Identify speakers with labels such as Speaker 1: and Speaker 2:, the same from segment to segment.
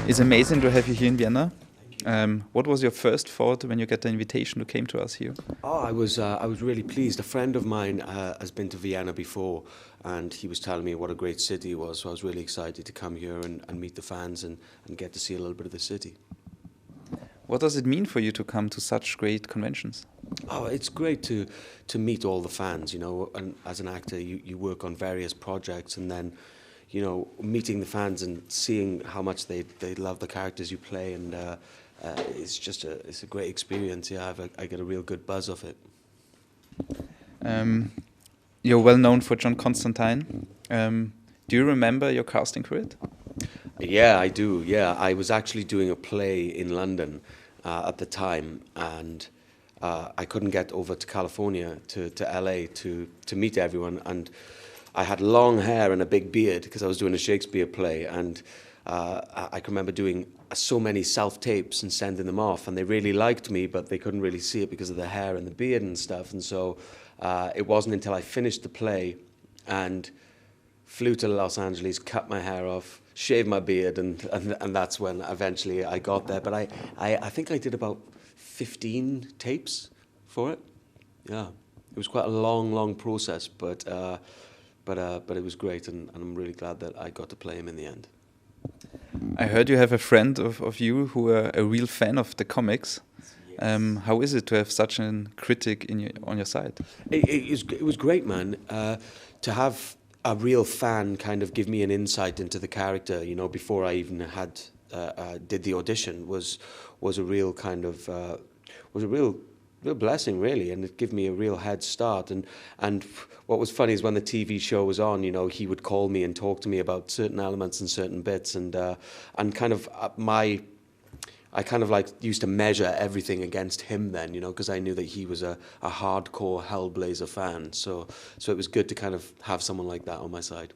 Speaker 1: It's amazing to have you here in Vienna. What was your first thought when you get the invitation to came to us here?
Speaker 2: Oh, I was really pleased. A friend of mine has been to Vienna before, and he was telling me what a great city it was. So I was really excited to come here and meet the fans and get to see a little bit of the city.
Speaker 1: What does it mean for you to come to such great conventions?
Speaker 2: Oh, it's great to meet all the fans, you know. And as an actor, you work on various projects, and then, you know, meeting the fans and seeing how much they love the characters you play, and it's a great experience. Yeah, I get a real good buzz off it.
Speaker 1: You're well known for John Constantine. Do you remember your casting for it?
Speaker 2: Yeah, I do. Yeah, I was actually doing a play in London at the time, and I couldn't get over to California to LA to meet everyone, and I had long hair and a big beard because I was doing a Shakespeare play, and I can remember doing so many self-tapes and sending them off, and they really liked me, but they couldn't really see it because of the hair and the beard and stuff, and so it wasn't until I finished the play and flew to Los Angeles, cut my hair off, shaved my beard, and that's when eventually I got there. But I think I did about 15 tapes for it. Yeah, it was quite a long process, but it was great, and I'm really glad that I got to play him in the end.
Speaker 1: I heard you have a friend of you who are a real fan of the comics. Yes. How is it to have such a critic on your side?
Speaker 2: It was great, man. To have a real fan kind of give me an insight into the character, you know, before I even had did the audition was a real kind of was a real blessing, really, and it gave me a real head start. And what was funny is when the TV show was on, you know, he would call me and talk to me about certain elements and certain bits, and kind of I kind of like used to measure everything against him then, you know, because I knew that he was a hardcore Hellblazer fan. So it was good to kind of have someone like that on my side.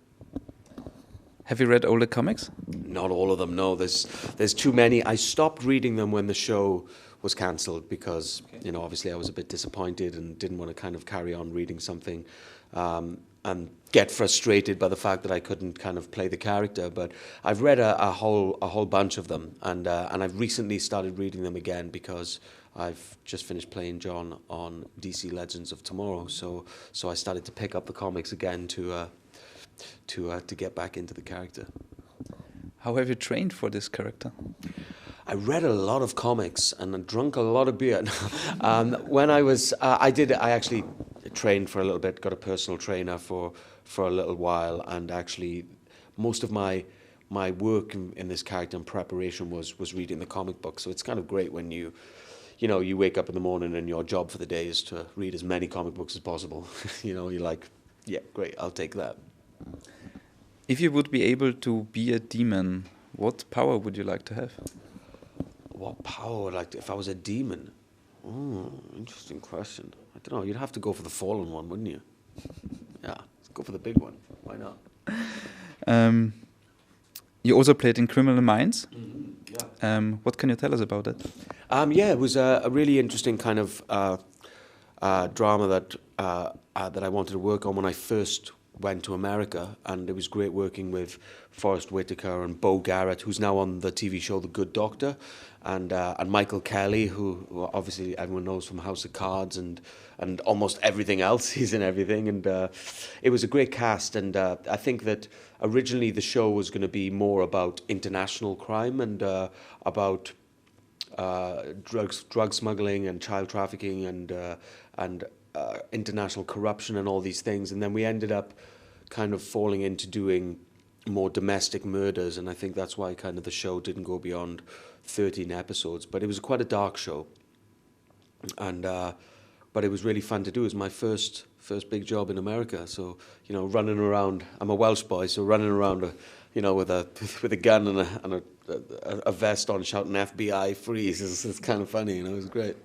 Speaker 1: Have you read all the comics?
Speaker 2: Not all of them, no. There's too many. I stopped reading them when the show was cancelled because, you know, obviously I was a bit disappointed and didn't want to kind of carry on reading something and get frustrated by the fact that I couldn't kind of play the character. But I've read a whole bunch of them, and I've recently started reading them again because I've just finished playing John on DC Legends of Tomorrow. So I started to pick up the comics again to get back into the character.
Speaker 1: How have you trained for this character?
Speaker 2: I read a lot of comics and I drank a lot of beer. When I was, I actually trained for a little bit, got a personal trainer for a little while, and actually most of my work in this character and preparation was reading the comic book. So it's kind of great when you know, you wake up in the morning and your job for the day is to read as many comic books as possible. You know, you're like, yeah, great, I'll take that.
Speaker 1: If you would be able to be a demon, what power would you like to have?
Speaker 2: What power would I like to, if I was a demon? Interesting question. I don't know, you'd have to go for the fallen one, wouldn't you? Yeah, let's go for the big one. Why not?
Speaker 1: You also played in Criminal Minds.
Speaker 2: Yeah.
Speaker 1: What can you tell us about it?
Speaker 2: Yeah, it was a really interesting kind of drama that I wanted to work on when I first went to America, and it was great working with Forrest Whitaker and Beau Garrett, who's now on the TV show The Good Doctor, and Michael Kelly, who obviously everyone knows from House of Cards and almost everything else. He's in everything, and it was a great cast. And I think that originally the show was going to be more about international crime and about drug smuggling and child trafficking and international corruption and all these things, and then we ended up kind of falling into doing more domestic murders, and I think that's why kind of the show didn't go beyond 13 episodes. But it was quite a dark show, and but it was really fun to do. It was my first big job in America, so, you know, running around. I'm a Welsh boy, so running around, you know, with a gun and a vest on, shouting FBI freeze. It's kind of funny, you know. It was great.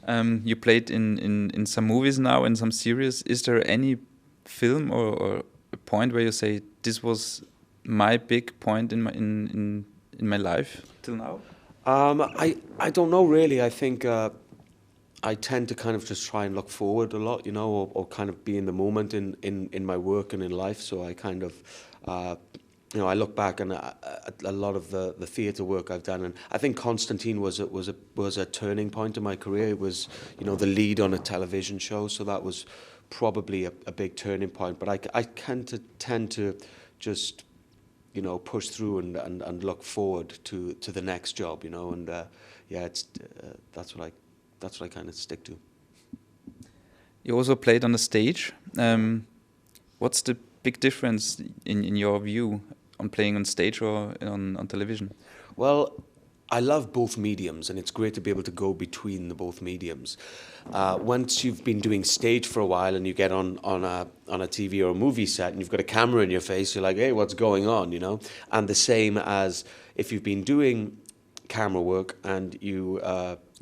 Speaker 1: You played in some movies now, in some series. Is there any film or a point where you say this was my big point in my life till now?
Speaker 2: I don't know really. I think I tend to kind of just try and look forward a lot, you know, or kind of be in the moment in my work and in life. So I kind of you know, I look back and a lot of the theatre work I've done, and I think Constantine was a turning point in my career. It was, you know, the lead on a television show, so that was probably a big turning point. But I tend to just, you know, push through and look forward to the next job, you know, and yeah, it's that's what I kind of stick to.
Speaker 1: You also played on the stage. What's the big difference in your view on playing on stage or on television?
Speaker 2: Well, I love both mediums, and it's great to be able to go between the both mediums. Once you've been doing stage for a while and you get on a TV or a movie set and you've got a camera in your face, you're like, hey, what's going on, you know? And the same as if you've been doing camera work and you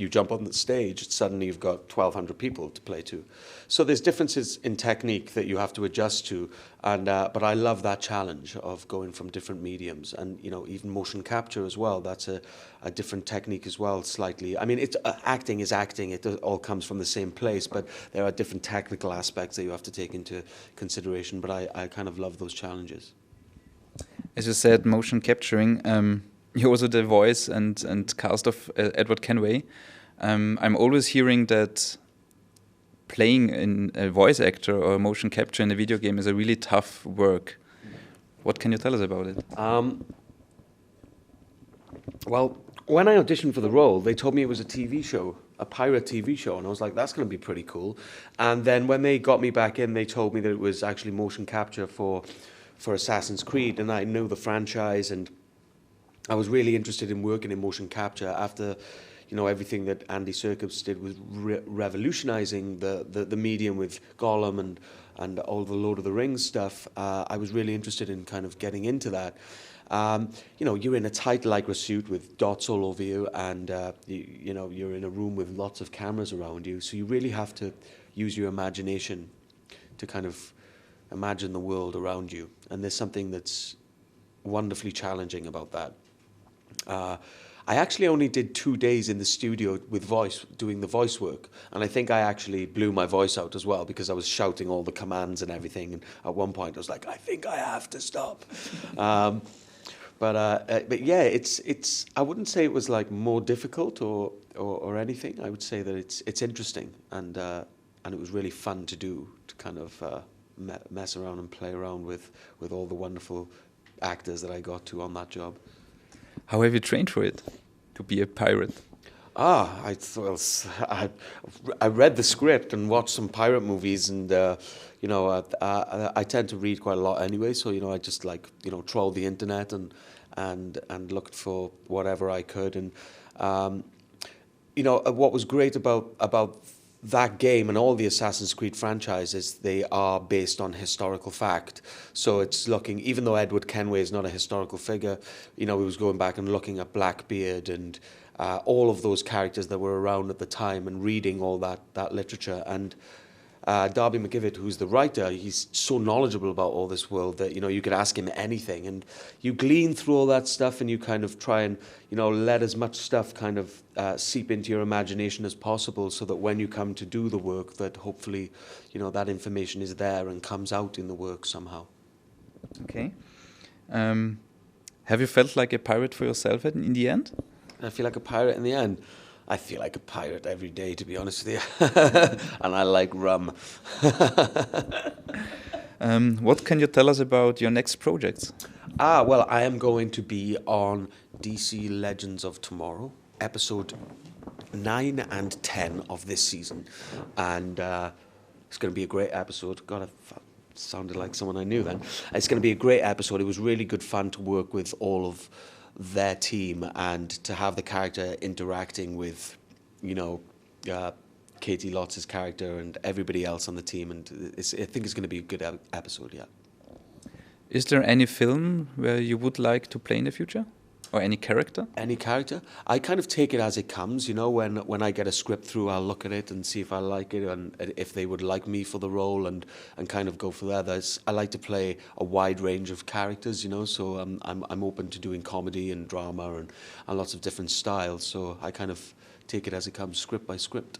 Speaker 2: jump on the stage, suddenly you've got 1,200 people to play to. So there's differences in technique that you have to adjust to, and but I love that challenge of going from different mediums, and you know, even motion capture as well. That's a different technique as well, slightly. I mean, it's acting is acting. It all comes from the same place, but there are different technical aspects that you have to take into consideration. But I kind of love those challenges.
Speaker 1: As you said, motion capturing. You're also the voice and cast of Edward Kenway. I'm always hearing that playing in a voice actor or motion capture in a video game is a really tough work. What can you tell us about it?
Speaker 2: Well, when I auditioned for the role, they told me it was a TV show, a pirate TV show, and I was like, that's going to be pretty cool. And then when they got me back in, they told me that it was actually motion capture for Assassin's Creed, and I knew the franchise, and I was really interested in working in motion capture after, you know, everything that Andy Serkis did was revolutionizing the medium with Gollum and all the Lord of the Rings stuff. I was really interested in kind of getting into that. You know, you're in a tight Lycra suit with dots all over you, and you know, you're in a room with lots of cameras around you, so you really have to use your imagination to kind of imagine the world around you. And there's something that's wonderfully challenging about that. I actually only did 2 days in the studio with doing the voice work, and I think I actually blew my voice out as well because I was shouting all the commands and everything, and at one point I was like, I think I have to stop. But yeah, it's I wouldn't say it was like more difficult or anything. I would say that it's interesting, and it was really fun to do, to kind of mess around and play around with all the wonderful actors that I got to on that job.
Speaker 1: How have you trained for it, to be a pirate?
Speaker 2: I read the script and watched some pirate movies, and you know, I tend to read quite a lot anyway. So you know, I just like, you know, trawled the internet and looked for whatever I could. And you know, what was great about that game and all the Assassin's Creed franchises, they are based on historical fact. So it's looking, even though Edward Kenway is not a historical figure, you know, he was going back and looking at Blackbeard and all of those characters that were around at the time and reading all that literature. And Darby McGivitt, who's the writer, he's so knowledgeable about all this world that, you know, you could ask him anything, and you glean through all that stuff, and you kind of try and, you know, let as much stuff kind of seep into your imagination as possible, so that when you come to do the work, that hopefully, you know, that information is there and comes out in the work somehow.
Speaker 1: Okay. Have you felt like a pirate for yourself in the end?
Speaker 2: I feel like a pirate in the end. I feel like a pirate every day, to be honest with you. And I like rum.
Speaker 1: What can you tell us about your next projects?
Speaker 2: Well, I am going to be on DC Legends of Tomorrow, episode 9 and 10 of this season. And it's going to be a great episode. God, I sounded like someone I knew then. It's going to be a great episode. It was really good fun to work with all of their team and to have the character interacting with, you know, Katie Lotz's character and everybody else on the team, and I think it's going to be a good episode, yeah.
Speaker 1: Is there any film where you would like to play in the future? Or any character?
Speaker 2: Any character? I kind of take it as it comes, you know, when I get a script through, I'll look at it and see if I like it and if they would like me for the role, and kind of go for that. I like to play a wide range of characters, you know, so I'm open to doing comedy and drama and lots of different styles, so I kind of take it as it comes, script by script.